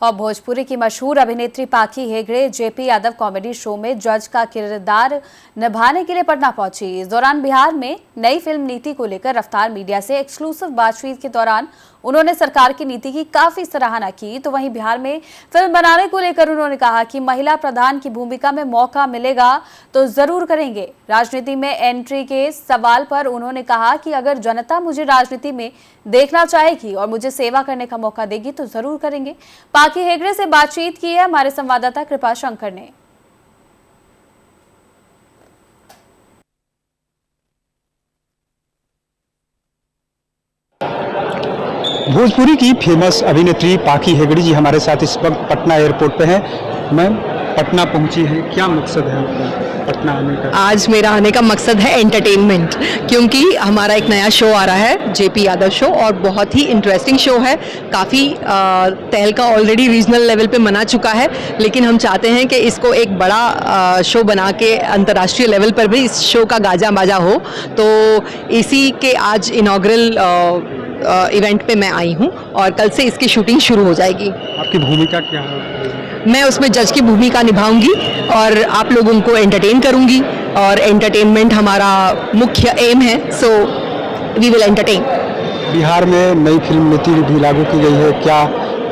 और भोजपुरी की मशहूर अभिनेत्री पाखी Hegde JP Yadav comedy show में जज का किरदार निभाने के लिए पटना पहुंची। इस दौरान बिहार में नई फिल्म नीति को लेकर रफ्तार मीडिया से एक्सक्लूसिव बातचीत के दौरान उन्होंने सरकार की नीति की काफी सराहना की। तो वहीं बिहार में फिल्म बनाने को लेकर उन्होंने कहा कि महिला प्रधान की भूमिका में मौका मिलेगा तो जरूर करेंगे। राजनीति में एंट्री के सवाल पर उन्होंने कहा कि अगर जनता मुझे राजनीति में देखना चाहेगी और मुझे सेवा करने का मौका देगी तो जरूर करेंगे। पाखी हेगड़े से बातचीत की है हमारे संवाददाता कृपा शंकर ने। भोजपुरी की फेमस अभिनेत्री पाखी हेगड़े जी हमारे साथ इस वक्त पटना एयरपोर्ट पे हैं। मैम, पटना पहुंची है, क्या मकसद है पटना आने का? आज मेरा आने का मकसद है एंटरटेनमेंट, क्योंकि हमारा एक नया शो आ रहा है जेपी यादव शो, और बहुत ही इंटरेस्टिंग शो है। काफ़ी तहलका ऑलरेडी रीजनल लेवल पे मना चुका है, लेकिन हम चाहते हैं कि इसको एक बड़ा शो बना के अंतर्राष्ट्रीय लेवल पर भी इस शो का गाजा बाजा हो। तो इसी के आज इनॉग्रल इवेंट पे मैं आई हूँ और कल से इसकी शूटिंग शुरू हो जाएगी। आपकी भूमिका क्या है? मैं उसमें जज की भूमिका निभाऊंगी और आप लोगों को एंटरटेन करूंगी, और एंटरटेनमेंट हमारा मुख्य एम है। So we will entertain. Bihar में नई फिल्म नीति भी लागू की गई है, क्या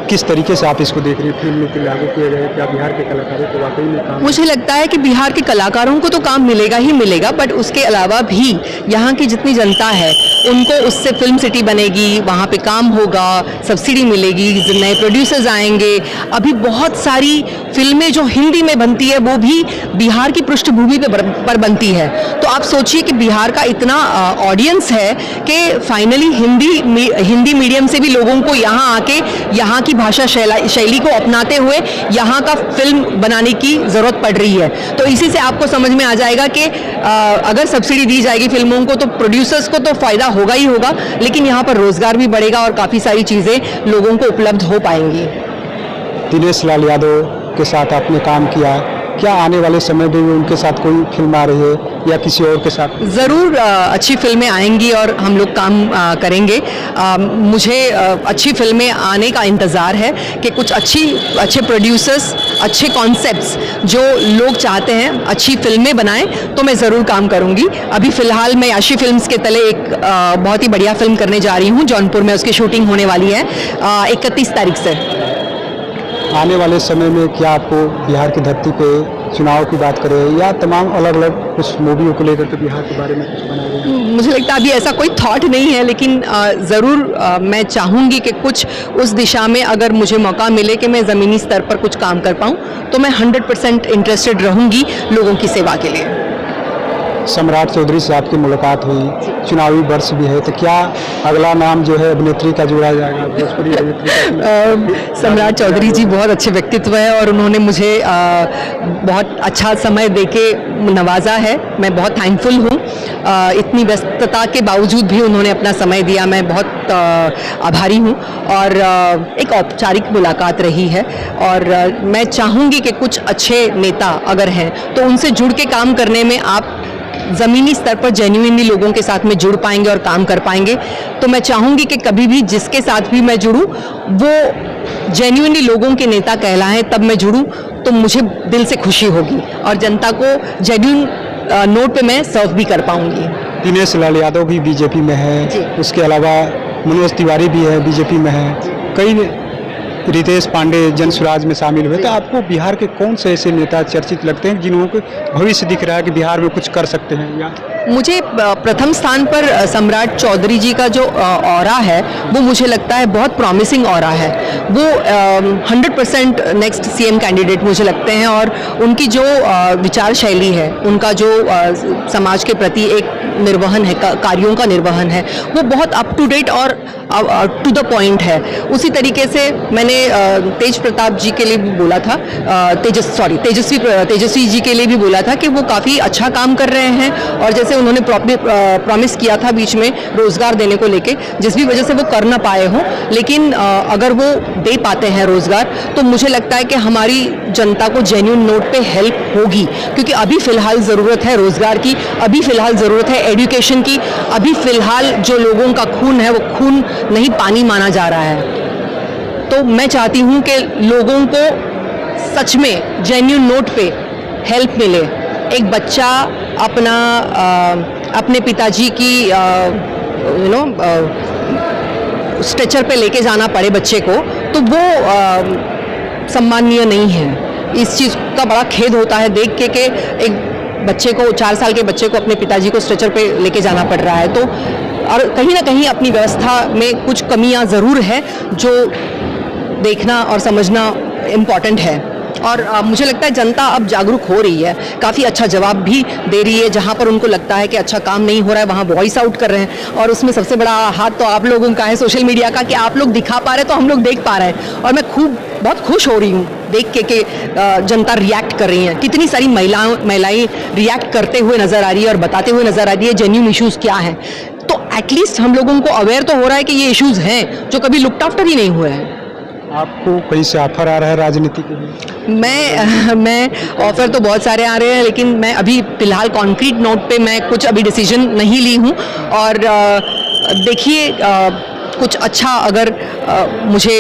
किस तरीके से आप इसको देख रही हैं? फिल्म नीति लागू किए गए, क्या बिहार के कलाकारों को वाकई में काम? मुझे लगता है कि बिहार के कलाकारों को तो काम मिलेगा ही मिलेगा, बट उसके अलावा भी यहाँ की जितनी जनता है उनको उससे फिल्म सिटी बनेगी, वहाँ पे काम होगा, सब्सिडी मिलेगी, नए प्रोड्यूसर्स आएंगे। अभी बहुत सारी फिल्में जो हिंदी में बनती है वो भी बिहार की पृष्ठभूमि पर बनती है। तो आप सोचिए कि बिहार का इतना ऑडियंस है कि फाइनली हिंदी मीडियम से भी लोगों को यहाँ आके यहाँ की भाषा शैली को अपनाते हुए यहाँ का फिल्म बनाने की ज़रूरत पड़ रही है। तो इसी से आपको समझ में आ जाएगा कि अगर सब्सिडी दी जाएगी फिल्मों को तो प्रोड्यूसर्स को तो फ़ायदा होगा ही होगा, लेकिन यहाँ पर रोज़गार भी बढ़ेगा और काफ़ी सारी चीज़ें लोगों को उपलब्ध हो पाएंगी। दिनेश लाल यादव के साथ आपने काम किया, क्या आने वाले समय में उनके साथ कोई फिल्म आ रही है या किसी और के साथ? ज़रूर अच्छी फिल्में आएंगी और हम लोग काम करेंगे। मुझे अच्छी फिल्में आने का इंतज़ार है कि कुछ अच्छे प्रोड्यूसर्स, अच्छे कॉन्सेप्ट्स जो लोग चाहते हैं, अच्छी फिल्में बनाएं, तो मैं ज़रूर काम करूंगी। अभी फ़िलहाल मैं याशी फिल्म्स के तले एक बहुत ही बढ़िया फिल्म करने जा रही हूँ। जौनपुर में उसकी शूटिंग होने वाली है 31 तारीख से। आने वाले समय में क्या आपको बिहार की धरती पे चुनाव की बात करें या तमाम अलग अलग कुछ मूवियों को लेकर के बिहार के बारे में कुछ बना रहे हैं? मुझे लगता है अभी ऐसा कोई थॉट नहीं है, लेकिन ज़रूर मैं चाहूँगी कि कुछ उस दिशा में अगर मुझे मौका मिले कि मैं ज़मीनी स्तर पर कुछ काम कर पाऊँ तो मैं 100% इंटरेस्टेड रहूँगी लोगों की सेवा के लिए। सम्राट चौधरी से आपकी मुलाकात हुई, चुनावी वर्ष भी है, तो क्या अगला नाम जो है अभिनेत्री का जोड़ा जाएगा? भोजपुरी अभिनेत्री सम्राट चौधरी जी बहुत अच्छे व्यक्तित्व है और उन्होंने मुझे बहुत अच्छा समय देके नवाजा है। मैं बहुत थैंकफुल हूँ। इतनी व्यस्तता के बावजूद भी उन्होंने अपना समय दिया, मैं बहुत आभारी हूँ। और एक औपचारिक मुलाकात रही है और मैं चाहूँगी कि कुछ अच्छे नेता अगर हैं तो उनसे जुड़ के काम करने में आप ज़मीनी स्तर पर जेन्युइनली लोगों के साथ में जुड़ पाएंगे और काम कर पाएंगे। तो मैं चाहूँगी कि कभी भी जिसके साथ भी मैं जुड़ूँ वो जेन्युइनली लोगों के नेता कहलाएं, तब मैं जुड़ूँ तो मुझे दिल से खुशी होगी और जनता को जेन्युइन नोट पे मैं सर्व भी कर पाऊँगी। दिनेश लाल यादव भी बीजेपी में है, उसके अलावा मनोज तिवारी भी है बीजेपी में है, कई रितेश पांडे जन स्वराज में शामिल हुए। तो आपको बिहार के कौन से ऐसे नेता चर्चित लगते हैं जिन्हों को भविष्य दिख रहा है कि बिहार में कुछ कर सकते हैं? या मुझे प्रथम स्थान पर सम्राट चौधरी जी का जो ऑरा है वो मुझे लगता है बहुत प्रॉमिसिंग ऑरा है। वो 100% नेक्स्ट सीएम कैंडिडेट मुझे लगते हैं और उनकी जो विचार शैली है, उनका जो समाज के प्रति एक निर्वहन है, कार्यों का निर्वहन है, वो बहुत अप टू डेट और टू द पॉइंट है। उसी तरीके से मैंने तेज प्रताप जी के लिए भी बोला था, तेजस्वी जी के लिए भी बोला था कि वो काफ़ी अच्छा काम कर रहे हैं और जैसे उन्होंने प्रॉमिस किया था बीच में रोज़गार देने को लेके, जिस भी वजह से वो कर ना पाए हों, लेकिन अगर वो दे पाते हैं रोज़गार तो मुझे लगता है कि हमारी जनता को जेन्युइन नोट पे हेल्प होगी। क्योंकि अभी फ़िलहाल ज़रूरत है रोज़गार की, अभी फ़िलहाल ज़रूरत है एजुकेशन की, अभी फ़िलहाल जो लोगों का खून है वो खून नहीं पानी माना जा रहा है। तो तो मैं चाहती हूँ कि लोगों को सच में जेन्युइन नोट पे हेल्प मिले। एक बच्चा अपने पिताजी की स्ट्रेचर पे लेके जाना पड़े बच्चे को, तो वो सम्माननीय नहीं है। इस चीज़ का बड़ा खेद होता है देख के कि एक बच्चे को, 4 साल के बच्चे को अपने पिताजी को स्ट्रेचर पे लेके जाना पड़ रहा है। तो और कहीं ना कहीं अपनी व्यवस्था में कुछ कमियां ज़रूर है जो देखना और समझना इम्पॉर्टेंट है। और मुझे लगता है जनता अब जागरूक हो रही है, काफ़ी अच्छा जवाब भी दे रही है। जहाँ पर उनको लगता है कि अच्छा काम नहीं हो रहा है, वहाँ वॉइस आउट कर रहे हैं। और उसमें सबसे बड़ा हाथ तो आप लोगों का है, सोशल मीडिया का, कि आप लोग दिखा पा रहे हैं तो हम लोग देख पा रहे हैं। और मैं बहुत खुश हो रही हूँ देख के कि जनता रिएक्ट कर रही है। कितनी सारी महिलाएं रिएक्ट करते हुए नज़र आ रही है और बताते हुए नज़र आ रही है जेन्युइन इश्यूज़ क्या हैं। तो एटलीस्ट हम लोगों को अवेयर तो हो रहा है कि ये इश्यूज़ हैं जो कभी लुक्ड आफ्टर ही नहीं हुए हैं। आपको कहीं से ऑफर आ रहा है राजनीति के लिए? मैं ऑफ़र तो बहुत सारे आ रहे हैं, लेकिन मैं अभी फ़िलहाल कॉन्क्रीट नोट पे मैं कुछ अभी डिसीजन नहीं ली हूँ। और देखिए, कुछ अच्छा अगर मुझे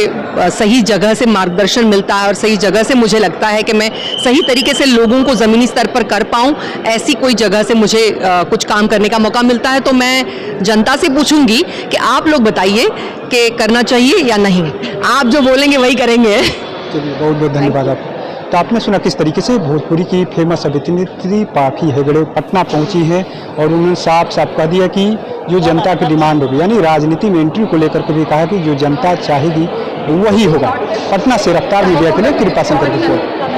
सही जगह से मार्गदर्शन मिलता है और सही जगह से मुझे लगता है कि मैं सही तरीके से लोगों को ज़मीनी स्तर पर कर पाऊँ, ऐसी कोई जगह से मुझे कुछ काम करने का मौका मिलता है, तो मैं जनता से पूछूंगी कि आप लोग बताइए कि करना चाहिए या नहीं। आप जो बोलेंगे वही करेंगे। चलिए, बहुत बहुत धन्यवाद आपको। तो आपने सुना किस तरीके से भोजपुरी की फेमस अभिनेत्री पाखी हेगड़े पटना पहुंची है और उन्होंने साफ साफ कह दिया कि जो जनता की डिमांड होगी, यानी राजनीति में एंट्री को लेकर के भी कहा कि जो जनता चाहेगी वही होगा। पटना से रफ्तार मीडिया के लिए कृपा शंकर की रिपोर्ट।